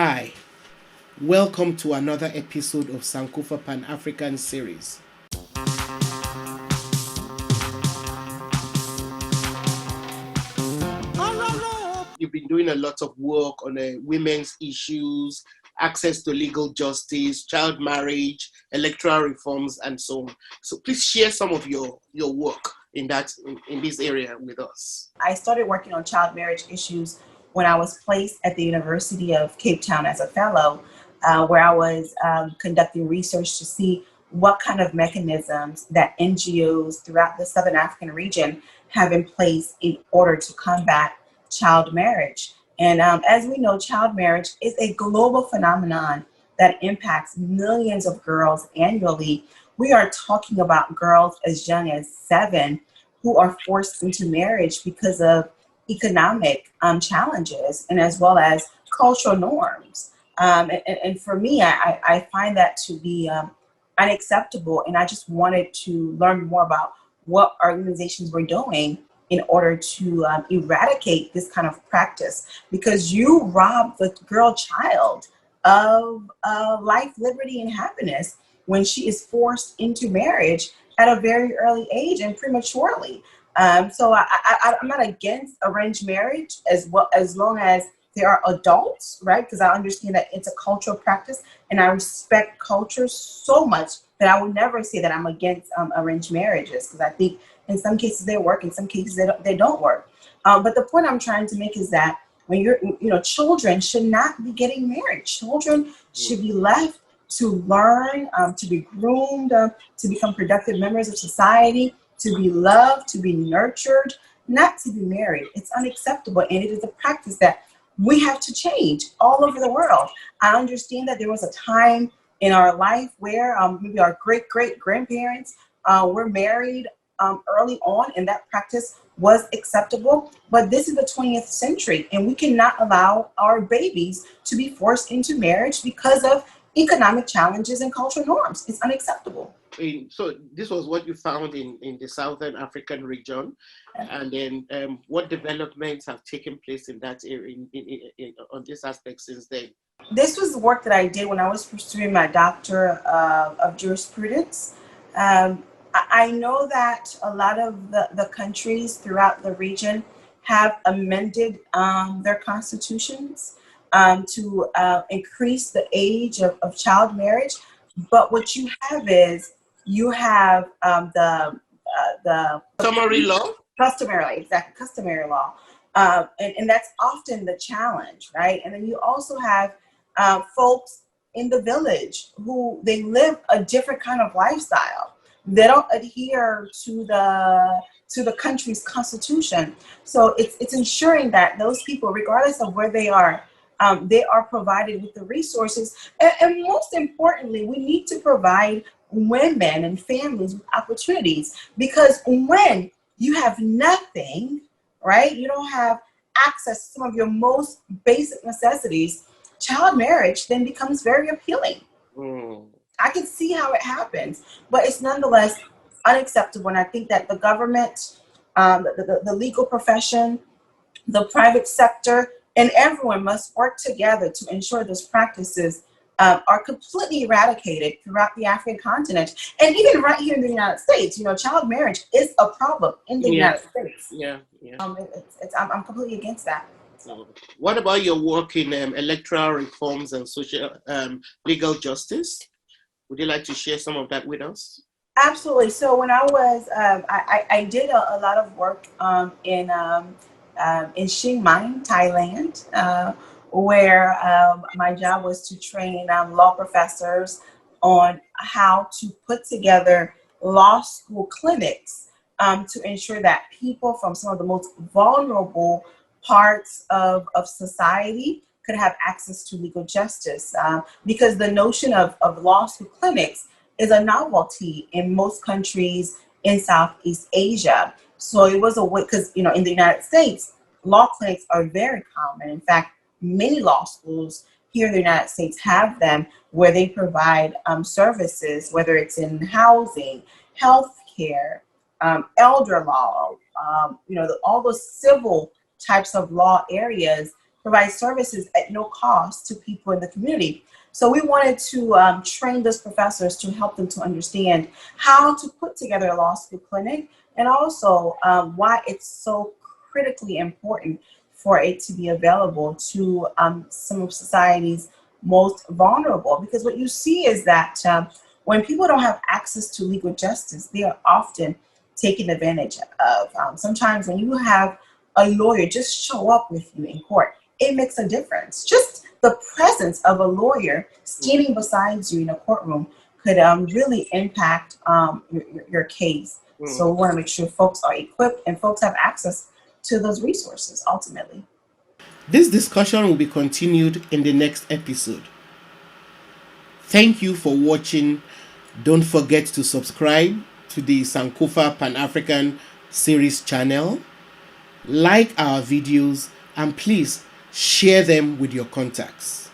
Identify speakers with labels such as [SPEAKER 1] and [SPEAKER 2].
[SPEAKER 1] Hi, welcome to another episode of Sankofa Pan African series. You've been doing a lot of work on women's issues, access to legal justice, child marriage, electoral reforms, and so on. So please share some of your work in this area with us.
[SPEAKER 2] I started working on child marriage issues when I was placed at the University of Cape Town as a fellow, where I was conducting research to see what kind of mechanisms that NGOs throughout the Southern African region have in place in order to combat child marriage. And as we know, child marriage is a global phenomenon that impacts millions of girls annually. We are talking about girls as young as 7 who are forced into marriage because of economic challenges and as well as cultural norms. And for me, I find that to be unacceptable. And I just wanted to learn more about what organizations were doing in order to eradicate this kind of practice, because you rob the girl child of life, liberty, and happiness when she is forced into marriage at a very early age and prematurely. So I'm not against arranged marriage as well, as long as there are adults, right? Because I understand that it's a cultural practice, and I respect culture so much that I would never say that I'm against arranged marriages, because I think in some cases they work, in some cases they don't work. But the point I'm trying to make is that when children should not be getting married. Children should be left to learn, to be groomed, to become productive members of society, to be loved, to be nurtured, not to be married. It's unacceptable, and it is a practice that we have to change all over the world. I understand that there was a time in our life where maybe our great-great-grandparents were married early on, and that practice was acceptable. But this is the 20th century, and we cannot allow our babies to be forced into marriage because of economic challenges and cultural norms. It's unacceptable.
[SPEAKER 1] So this was what you found in the Southern African region, and then what developments have taken place in that area on this aspect since then?
[SPEAKER 2] This was the work that I did when I was pursuing my doctor of jurisprudence. I know that a lot of the countries throughout the region have amended their constitutions to increase the age of child marriage. But what you have is you have the
[SPEAKER 1] Summary law?
[SPEAKER 2] Customary law. And that's often the challenge, right? And then you also have folks in the village who they live a different kind of lifestyle. They don't adhere to the country's constitution. So it's ensuring that those people, regardless of where they are provided with the resources. And most importantly, we need to provide women and families with opportunities, because when you have nothing, right, you don't have access to some of your most basic necessities, child marriage then becomes very appealing. I can see how it happens, but it's nonetheless unacceptable. And I think that the government, the legal profession, the private sector, and everyone must work together to ensure those practices are completely eradicated throughout the African continent. And even right here in the United States, child marriage is a problem in the United States.
[SPEAKER 1] Yeah.
[SPEAKER 2] I'm completely against that.
[SPEAKER 1] So, what about your work in electoral reforms and social legal justice? Would you like to share some of that with us?
[SPEAKER 2] Absolutely. So when I was, I did a lot of work in Chiang Mai, Thailand, where my job was to train law professors on how to put together law school clinics to ensure that people from some of the most vulnerable parts of society could have access to legal justice. Because the notion of law school clinics is a novelty in most countries in Southeast Asia. So it was a way, because in the United States, law clinics are very common. In fact, many law schools here in the United States have them, where they provide services, whether it's in housing, healthcare, elder law, all those civil types of law areas provide services at no cost to people in the community. So we wanted to train those professors to help them to understand how to put together a law school clinic, and also why it's so critically important for it to be available to some of society's most vulnerable. Because what you see is that when people don't have access to legal justice, they are often taken advantage of. Sometimes when you have a lawyer just show up with you in court, it makes a difference. Just the presence of a lawyer standing beside you in a courtroom could really impact your case.
[SPEAKER 1] Mm.
[SPEAKER 2] So we want to make sure folks are equipped and folks have access to those resources ultimately.
[SPEAKER 1] This discussion will be continued in the next episode. Thank you for watching. Don't forget to subscribe to the Sankofa Pan African series channel, like our videos, and please share them with your contacts.